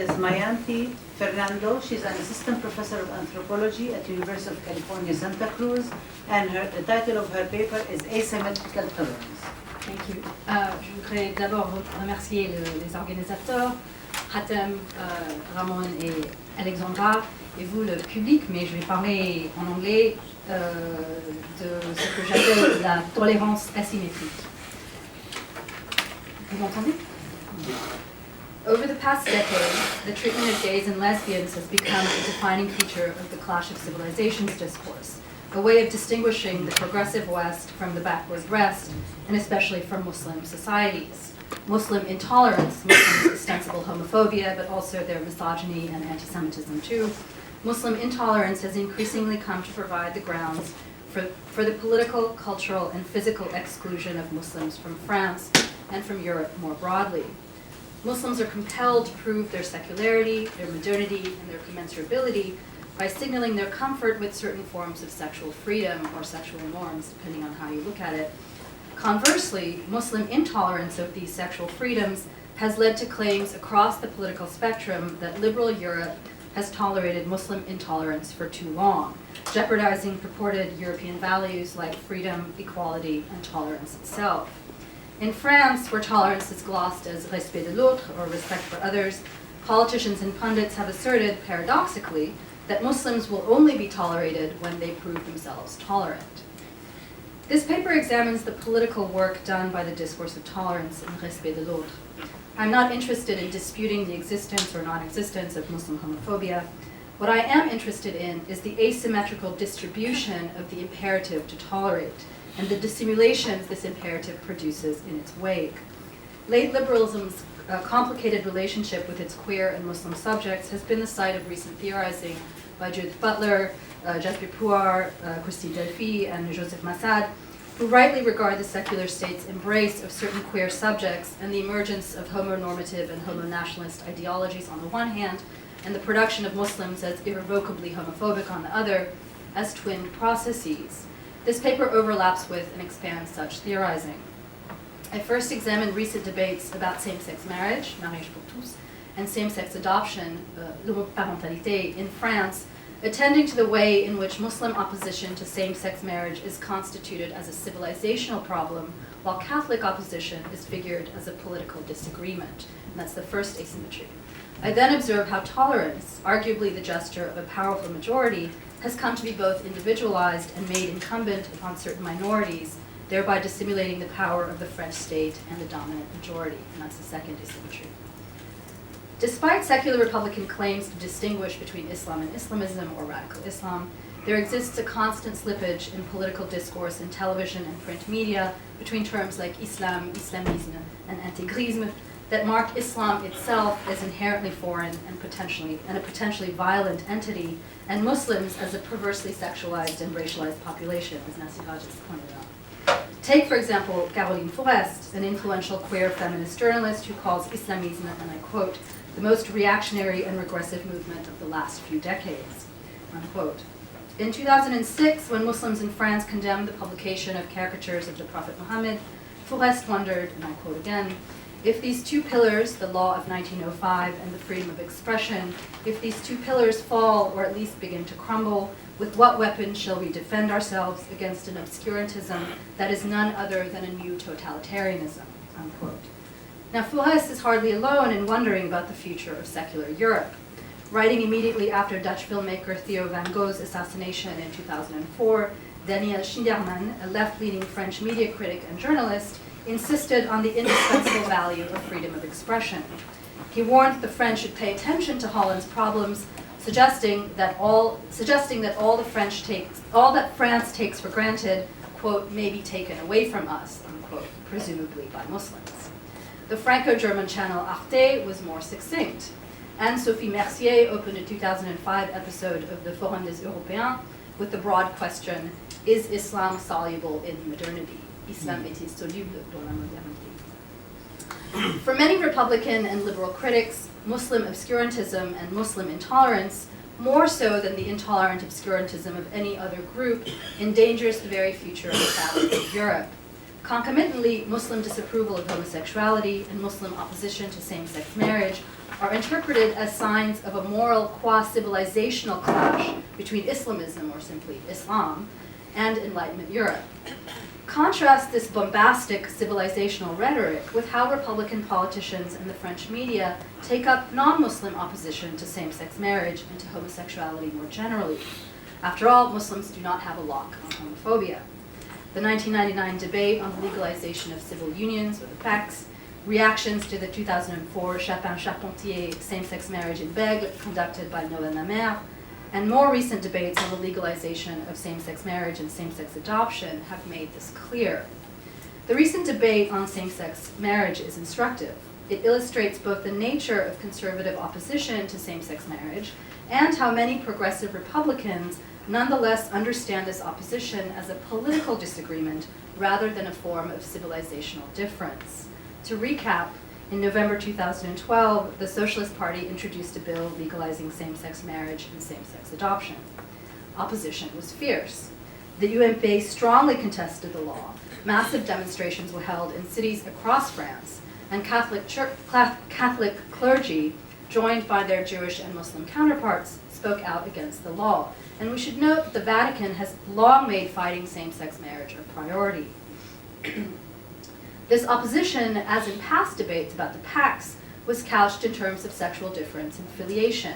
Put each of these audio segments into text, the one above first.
Is Mayanthi Fernando. She's an assistant professor of anthropology at the University of California, Santa Cruz, and the title of her paper is Asymmetrical Tolerance. Thank you. Je voudrais d'abord remercier les organisateurs, Hatem, Ramon et Alexandra, et vous, le public, mais je vais parler en anglais de ce que j'appelle la tolérance asymétrique. Vous m'entendez? Over the past decade, the treatment of gays and lesbians has become a defining feature of the Clash of Civilizations discourse, a way of distinguishing the progressive West from the backward West, and especially from Muslim societies. Muslim intolerance, Muslims' ostensible homophobia, but also their misogyny and anti-Semitism too. Muslim intolerance has increasingly come to provide the grounds for the political, cultural, and physical exclusion of Muslims from France and from Europe more broadly. Muslims are compelled to prove their secularity, their modernity, and their commensurability by signaling their comfort with certain forms of sexual freedom or sexual norms, depending on how you look at it. Conversely, Muslim intolerance of these sexual freedoms has led to claims across the political spectrum that liberal Europe has tolerated Muslim intolerance for too long, jeopardizing purported European values like freedom, equality, and tolerance itself. In France, where tolerance is glossed as respect de l'autre, or respect for others, politicians and pundits have asserted, paradoxically, that Muslims will only be tolerated when they prove themselves tolerant. This paper examines the political work done by the discourse of tolerance and respect de l'autre. I'm not interested in disputing the existence or non-existence of Muslim homophobia. What I am interested in is the asymmetrical distribution of the imperative to tolerate, and the dissimulations this imperative produces in its wake. Late liberalism's complicated relationship with its queer and Muslim subjects has been the site of recent theorizing by Judith Butler, Jasper Puar, Christine Delphi, and Joseph Massad, who rightly regard the secular state's embrace of certain queer subjects and the emergence of homonormative and homo-nationalist ideologies on the one hand, and the production of Muslims as irrevocably homophobic on the other, as twin processes. This paper overlaps with and expands such theorizing. I first examined recent debates about same-sex marriage, mariage pour tous, and same-sex adoption, l'homoparentalité, in France, attending to the way in which Muslim opposition to same-sex marriage is constituted as a civilizational problem, while Catholic opposition is figured as a political disagreement. And that's the first asymmetry. I then observe how tolerance, arguably the gesture of a powerful majority, has come to be both individualized and made incumbent upon certain minorities, thereby dissimulating the power of the French state and the dominant majority. And that's the second asymmetry. Despite secular Republican claims to distinguish between Islam and Islamism or radical Islam, there exists a constant slippage in political discourse in television and print media between terms like Islam, Islamisme, and intégrisme that mark Islam itself as inherently foreign and a potentially violent entity, and Muslims as a perversely sexualized and racialized population, as Nassira just pointed out. Take, for example, Caroline Forest, an influential queer feminist journalist who calls Islamisme, and I quote, the most reactionary and regressive movement of the last few decades, unquote. In 2006, when Muslims in France condemned the publication of caricatures of the Prophet Muhammad, Forest wondered, and I quote again, if these two pillars, the law of 1905 and the freedom of expression, if these two pillars fall or at least begin to crumble, with what weapon shall we defend ourselves against an obscurantism that is none other than a new totalitarianism, unquote. Now, Forest is hardly alone in wondering about the future of secular Europe. Writing immediately after Dutch filmmaker Theo van Gogh's assassination in 2004, Daniel Schinderman, a left-leaning French media critic and journalist, insisted on the indispensable value of freedom of expression. He warned the French should pay attention to Holland's problems, suggesting that all that France takes for granted, quote, may be taken away from us, unquote, presumably by Muslims. The Franco-German channel Arte was more succinct. Anne-Sophie Mercier opened a 2005 episode of the Forum des Européens with the broad question, is Islam soluble in modernity? Islam est-il soluble dans la modernité? For many Republican and liberal critics, Muslim obscurantism and Muslim intolerance, more so than the intolerant obscurantism of any other group, endangers the very future of the fabric of Europe. Concomitantly, Muslim disapproval of homosexuality and Muslim opposition to same-sex marriage are interpreted as signs of a moral qua-civilizational clash between Islamism, or simply Islam, and Enlightenment Europe. Contrast this bombastic civilizational rhetoric with how Republican politicians and the French media take up non-Muslim opposition to same-sex marriage and to homosexuality more generally. After all, Muslims do not have a lock on homophobia. The 1999 debate on the legalization of civil unions, or the PACS, reactions to the 2004 Chapin-Charpentier same-sex marriage in Bègle, conducted by Noël Lamère, and more recent debates on the legalization of same-sex marriage and same-sex adoption have made this clear. The recent debate on same-sex marriage is instructive. It illustrates both the nature of conservative opposition to same-sex marriage and how many progressive Republicans nonetheless understand this opposition as a political disagreement rather than a form of civilizational difference. To recap, in November 2012, the Socialist Party introduced a bill legalizing same-sex marriage and same-sex adoption. Opposition was fierce. The UMP strongly contested the law. Massive demonstrations were held in cities across France, and Catholic clergy, joined by their Jewish and Muslim counterparts, spoke out against the law. And we should note that the Vatican has long made fighting same-sex marriage a priority. This opposition, as in past debates about the PACS, was couched in terms of sexual difference and filiation.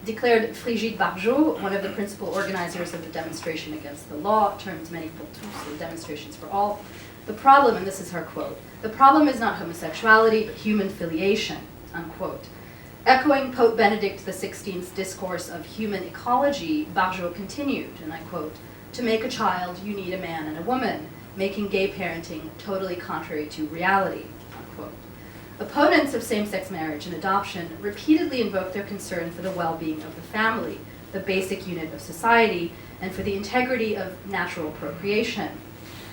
Declared Frigide Barjot, one of the principal organizers of the demonstration against the law, termed many pour tous, the demonstrations for all, the problem, and this is her quote, "The problem is not homosexuality, but human filiation," unquote. Echoing Pope Benedict XVI's discourse of human ecology, Barjot continued, and I quote, "To make a child, you need a man and a woman, making gay parenting totally contrary to reality," unquote. Opponents of same-sex marriage and adoption repeatedly invoke their concern for the well-being of the family, the basic unit of society, and for the integrity of natural procreation.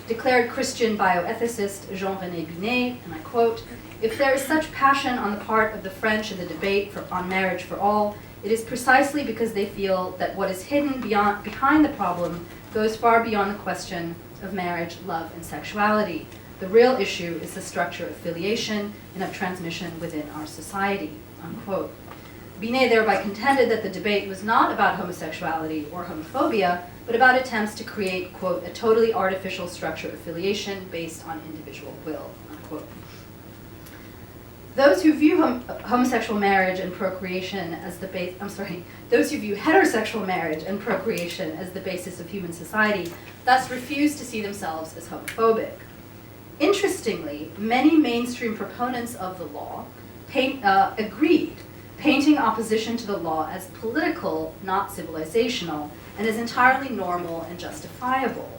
Declared Christian bioethicist Jean-René Binet, and I quote, "If there is such passion on the part of the French in the debate on marriage for all, it is precisely because they feel that what is hidden behind the problem goes far beyond the question of marriage, love, and sexuality. The real issue is the structure of filiation and of transmission within our society," unquote. Binet thereby contended that the debate was not about homosexuality or homophobia, but about attempts to create, quote, "a totally artificial structure of filiation based on individual will," unquote. Those who view homosexual marriage and procreation as the those who view heterosexual marriage and procreation as the basis of human society thus refuse to see themselves as homophobic. Interestingly, many mainstream proponents of the law agreed, painting opposition to the law as political, not civilizational, and as entirely normal and justifiable.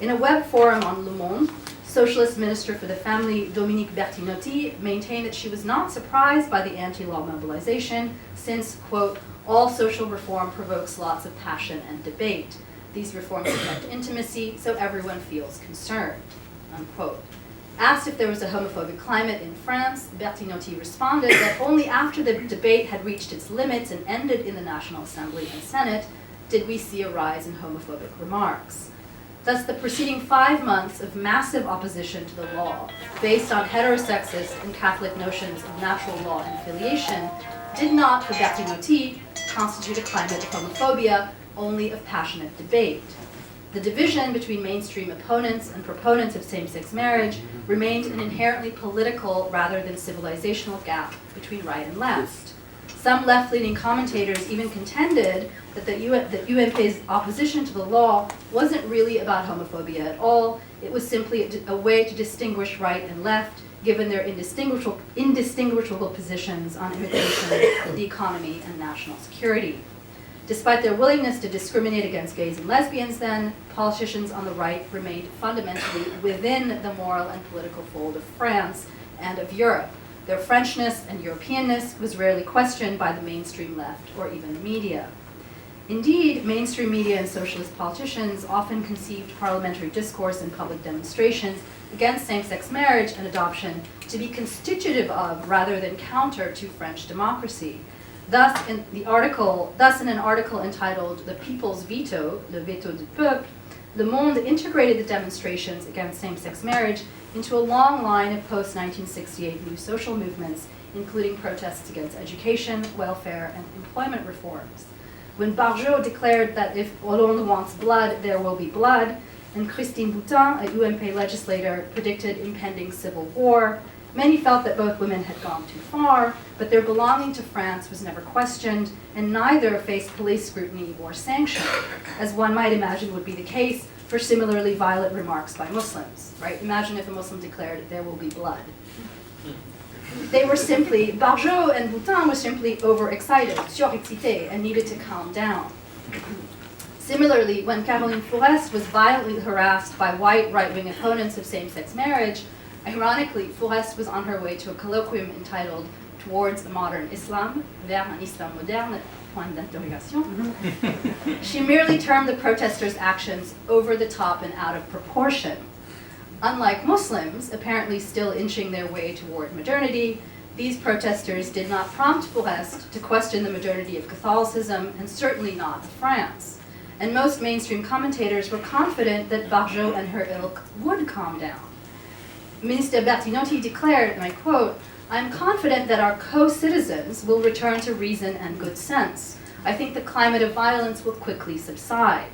In a web forum on Le Monde, Socialist Minister for the Family Dominique Bertinotti maintained that she was not surprised by the anti-law mobilization since, quote, "all social reform provokes lots of passion and debate. These reforms affect intimacy, so everyone feels concerned," unquote. Asked if there was a homophobic climate in France, Bertinotti responded that only after the debate had reached its limits and ended in the National Assembly and Senate did we see a rise in homophobic remarks. Thus, the preceding 5 months of massive opposition to the law, based on heterosexist and Catholic notions of natural law and filiation, did not, for Bertinotti, constitute a climate of homophobia, only of passionate debate. The division between mainstream opponents and proponents of same-sex marriage remained an inherently political rather than civilizational gap between right and left. Some left-leaning commentators even contended that UMP's opposition to the law wasn't really about homophobia at all. It was simply a way to distinguish right and left, given their indistinguishable positions on immigration, the economy, and national security. Despite their willingness to discriminate against gays and lesbians then, politicians on the right remained fundamentally within the moral and political fold of France and of Europe. Their Frenchness and Europeanness was rarely questioned by the mainstream left or even the media. Indeed, mainstream media and socialist politicians often conceived parliamentary discourse and public demonstrations against same-sex marriage and adoption to be constitutive of rather than counter to French democracy. Thus, in an article entitled "The People's Veto," Le Veto du Peuple, Le Monde integrated the demonstrations against same-sex marriage into a long line of post-1968 new social movements, including protests against education, welfare, and employment reforms. When Barjot declared that if Hollande wants blood, there will be blood, and Christine Boutin, a UMP legislator, predicted impending civil war, many felt that both women had gone too far, but their belonging to France was never questioned, and neither faced police scrutiny or sanction, as one might imagine would be the case for similarly violent remarks by Muslims, right? Imagine if a Muslim declared, there will be blood. They were simply, Barjot and Boutin were simply overexcited, surexcités, and needed to calm down. Similarly, when Caroline Forest was violently harassed by white right-wing opponents of same-sex marriage, ironically, Forest was on her way to a colloquium entitled Towards a Modern Islam, vers un Islam moderne, point d'interrogation. She merely termed the protesters' actions over the top and out of proportion. Unlike Muslims, apparently still inching their way toward modernity, these protesters did not prompt Forest to question the modernity of Catholicism, and certainly not of France. And most mainstream commentators were confident that Barjot and her ilk would calm down. Minister Bertinotti declared, and I quote, "I'm confident that our co-citizens will return to reason and good sense. I think the climate of violence will quickly subside."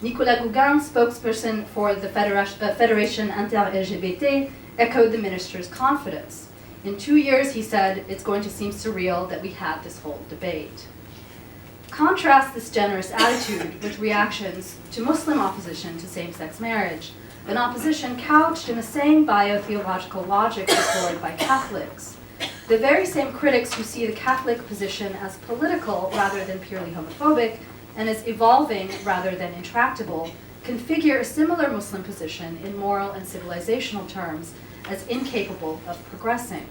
Nicolas Gauguin, spokesperson for the Fédération Inter-LGBT, echoed the minister's confidence. In 2 years, he said, it's going to seem surreal that we had this whole debate. Contrast this generous attitude with reactions to Muslim opposition to same-sex marriage, an opposition couched in the same biotheological logic deployed by Catholics. The very same critics who see the Catholic position as political rather than purely homophobic, and as evolving rather than intractable, configure a similar Muslim position in moral and civilizational terms as incapable of progressing.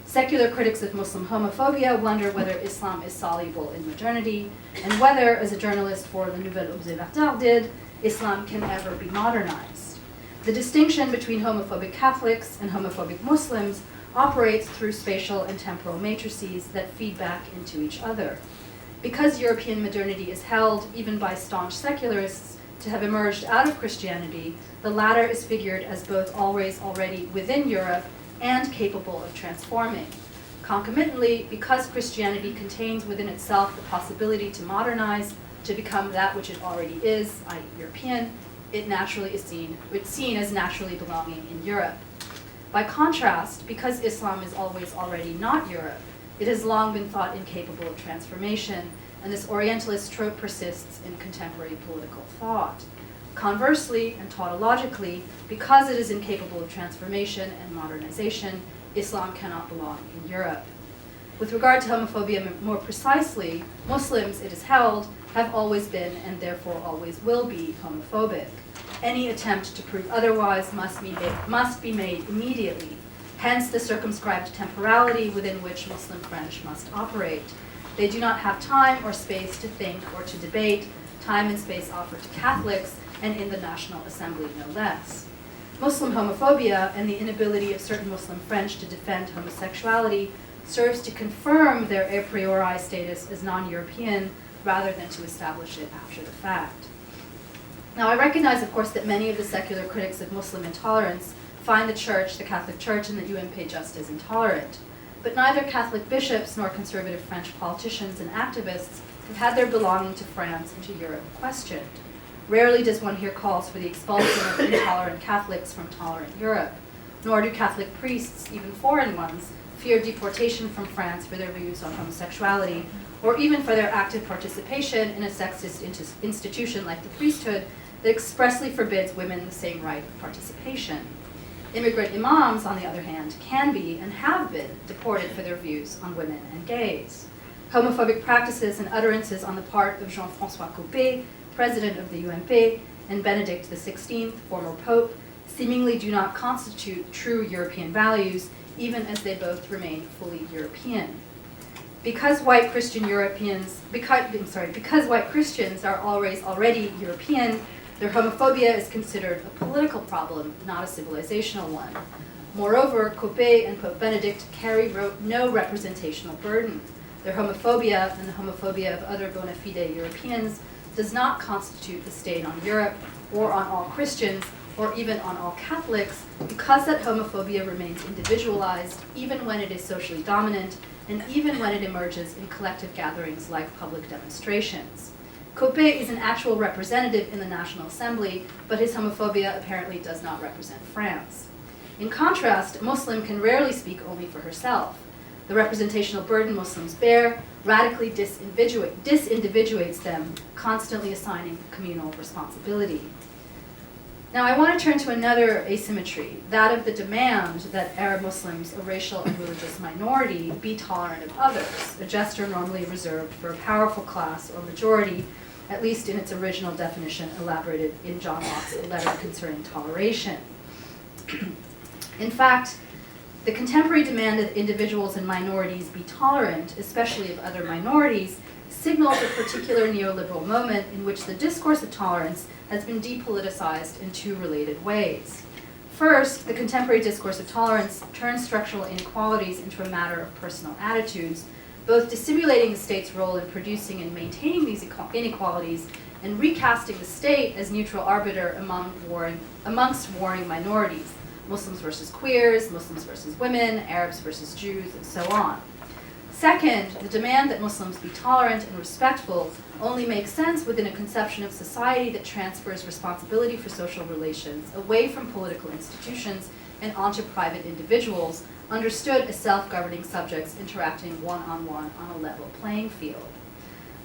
Secular critics of Muslim homophobia wonder whether Islam is soluble in modernity, and whether, as a journalist for Le Nouvel Observateur did, Islam can ever be modernized. The distinction between homophobic Catholics and homophobic Muslims operates through spatial and temporal matrices that feed back into each other. Because European modernity is held, even by staunch secularists, to have emerged out of Christianity, the latter is figured as both always already within Europe and capable of transforming. Concomitantly, because Christianity contains within itself the possibility to modernize, to become that which it already is, i.e. European, it's seen as naturally belonging in Europe. By contrast, because Islam is always already not Europe, it has long been thought incapable of transformation, and this Orientalist trope persists in contemporary political thought. Conversely, and tautologically, because it is incapable of transformation and modernization, Islam cannot belong in Europe. With regard to homophobia more precisely, Muslims, it is held, have always been and therefore always will be homophobic. Any attempt to prove otherwise must be made immediately. Hence the circumscribed temporality within which Muslim French must operate. They do not have time or space to think or to debate, time and space offered to Catholics, and in the National Assembly no less. Muslim homophobia and the inability of certain Muslim French to defend homosexuality serves to confirm their a priori status as non-European rather than to establish it after the fact. Now I recognize, of course, that many of the secular critics of Muslim intolerance find the Church, the Catholic Church, and the UMP just as intolerant. But neither Catholic bishops nor conservative French politicians and activists have had their belonging to France and to Europe questioned. Rarely does one hear calls for the expulsion of intolerant Catholics from tolerant Europe, nor do Catholic priests, even foreign ones, fear deportation from France for their views on homosexuality, or even for their active participation in a sexist institution like the priesthood that expressly forbids women the same right of participation. Immigrant imams, on the other hand, can be and have been deported for their views on women and gays. Homophobic practices and utterances on the part of Jean-François Copé, president of the UMP, and Benedict XVI, former pope, seemingly do not constitute true European values, even as they both remain fully European. Because white Christians are always already European, their homophobia is considered a political problem, not a civilizational one. Moreover, Copé and Pope Benedict carry no representational burden. Their homophobia and the homophobia of other bona fide Europeans does not constitute a stain on Europe or on all Christians or even on all Catholics, because that homophobia remains individualized even when it is socially dominant and even when it emerges in collective gatherings like public demonstrations. Copé is an actual representative in the National Assembly, but his homophobia apparently does not represent France. In contrast, a Muslim can rarely speak only for herself. The representational burden Muslims bear radically disindividuates them, constantly assigning communal responsibility. Now, I want to turn to another asymmetry, that of the demand that Arab Muslims, a racial and religious minority, be tolerant of others, a gesture normally reserved for a powerful class or majority, at least in its original definition elaborated in John Locke's letter concerning toleration. In fact, the contemporary demand that individuals and minorities be tolerant, especially of other minorities, signals a particular neoliberal moment in which the discourse of tolerance has been depoliticized in two related ways. First, the contemporary discourse of tolerance turns structural inequalities into a matter of personal attitudes, both dissimulating the state's role in producing and maintaining these inequalities and recasting the state as neutral arbiter amongst warring minorities, Muslims versus queers, Muslims versus women, Arabs versus Jews, and so on. Second, the demand that Muslims be tolerant and respectful only makes sense within a conception of society that transfers responsibility for social relations away from political institutions and onto private individuals, understood as self-governing subjects interacting one-on-one on a level playing field.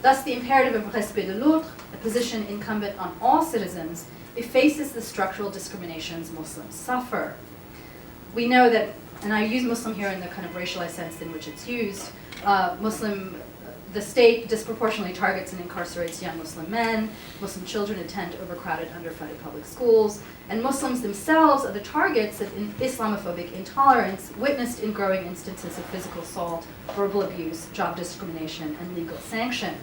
Thus, the imperative of respect de l'autre, a position incumbent on all citizens, effaces the structural discriminations Muslims suffer. We know that, and I use Muslim here in the kind of racialized sense in which it's used, the state disproportionately targets and incarcerates young Muslim men, Muslim children attend overcrowded, underfunded public schools, and Muslims themselves are the targets of Islamophobic intolerance witnessed in growing instances of physical assault, verbal abuse, job discrimination, and legal sanction.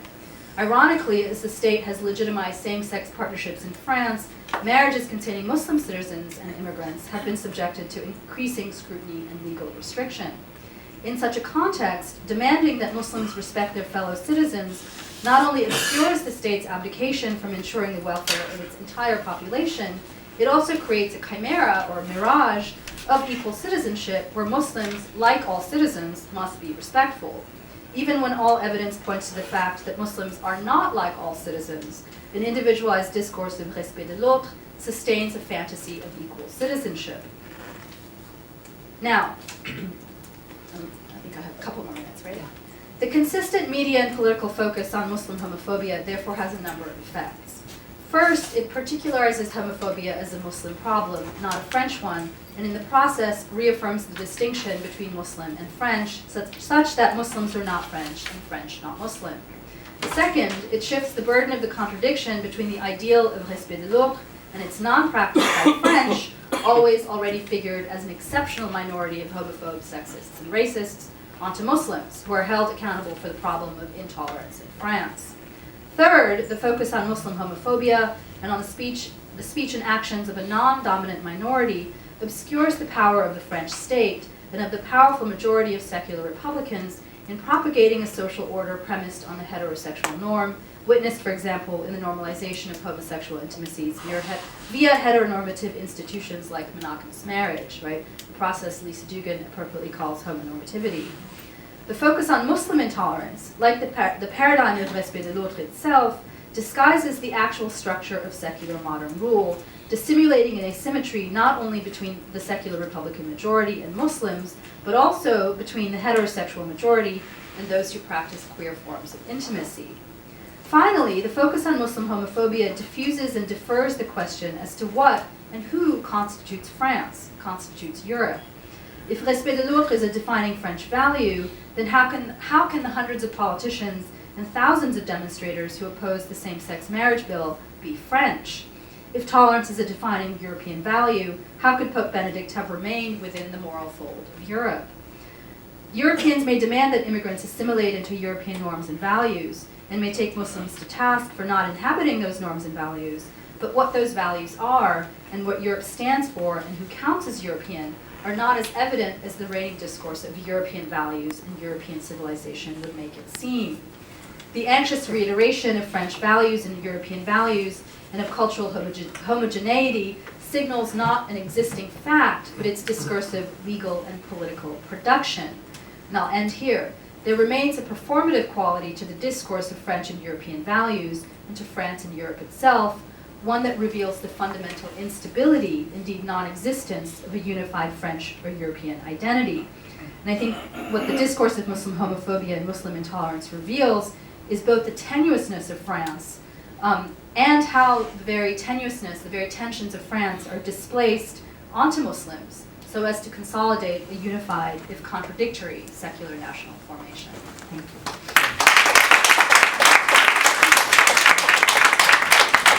Ironically, as the state has legitimized same-sex partnerships in France, marriages containing Muslim citizens and immigrants have been subjected to increasing scrutiny and legal restriction. In such a context, demanding that Muslims respect their fellow citizens not only obscures the state's abdication from ensuring the welfare of its entire population, it also creates a chimera or mirage of equal citizenship where Muslims, like all citizens, must be respectful. Even when all evidence points to the fact that Muslims are not like all citizens, an individualized discourse of respect de l'autre sustains a fantasy of equal citizenship. Now, I think I have a couple more minutes, right? The consistent media and political focus on Muslim homophobia therefore has a number of effects. First, it particularizes homophobia as a Muslim problem, not a French one, and in the process reaffirms the distinction between Muslim and French, such that Muslims are not French and French not Muslim. Second, it shifts the burden of the contradiction between the ideal of respect de l'autre and its non-practice by French, always already figured as an exceptional minority of homophobes, sexists, and racists, onto Muslims, who are held accountable for the problem of intolerance in France. Third, the focus on Muslim homophobia and on the speech and actions of a non-dominant minority obscures the power of the French state and of the powerful majority of secular Republicans in propagating a social order premised on the heterosexual norm, witnessed, for example, in the normalization of homosexual intimacies via heteronormative institutions like monogamous marriage, right? A process Lisa Dugan appropriately calls homonormativity. The focus on Muslim intolerance, like the paradigm of respect de l'autre itself, disguises the actual structure of secular modern rule, dissimulating an asymmetry not only between the secular Republican majority and Muslims, but also between the heterosexual majority and those who practice queer forms of intimacy. Finally, the focus on Muslim homophobia diffuses and defers the question as to what and who constitutes France, constitutes Europe. If respect de l'autre is a defining French value, then how can the hundreds of politicians and thousands of demonstrators who oppose the same-sex marriage bill be French? If tolerance is a defining European value, how could Pope Benedict have remained within the moral fold of Europe? Europeans may demand that immigrants assimilate into European norms and values, and may take Muslims to task for not inhabiting those norms and values, but what those values are, and what Europe stands for, and who counts as European, are not as evident as the reigning discourse of European values and European civilization would make it seem. The anxious reiteration of French values and European values and of cultural homogeneity signals not an existing fact, but its discursive, legal, and political production. And I'll end here. There remains a performative quality to the discourse of French and European values, and to France and Europe itself, one that reveals the fundamental instability, indeed non-existence, of a unified French or European identity. And I think what the discourse of Muslim homophobia and Muslim intolerance reveals is both the tenuousness of France and how the very tenuousness, the very tensions of France are displaced onto Muslims so as to consolidate a unified, if contradictory, secular national formation. Thank you.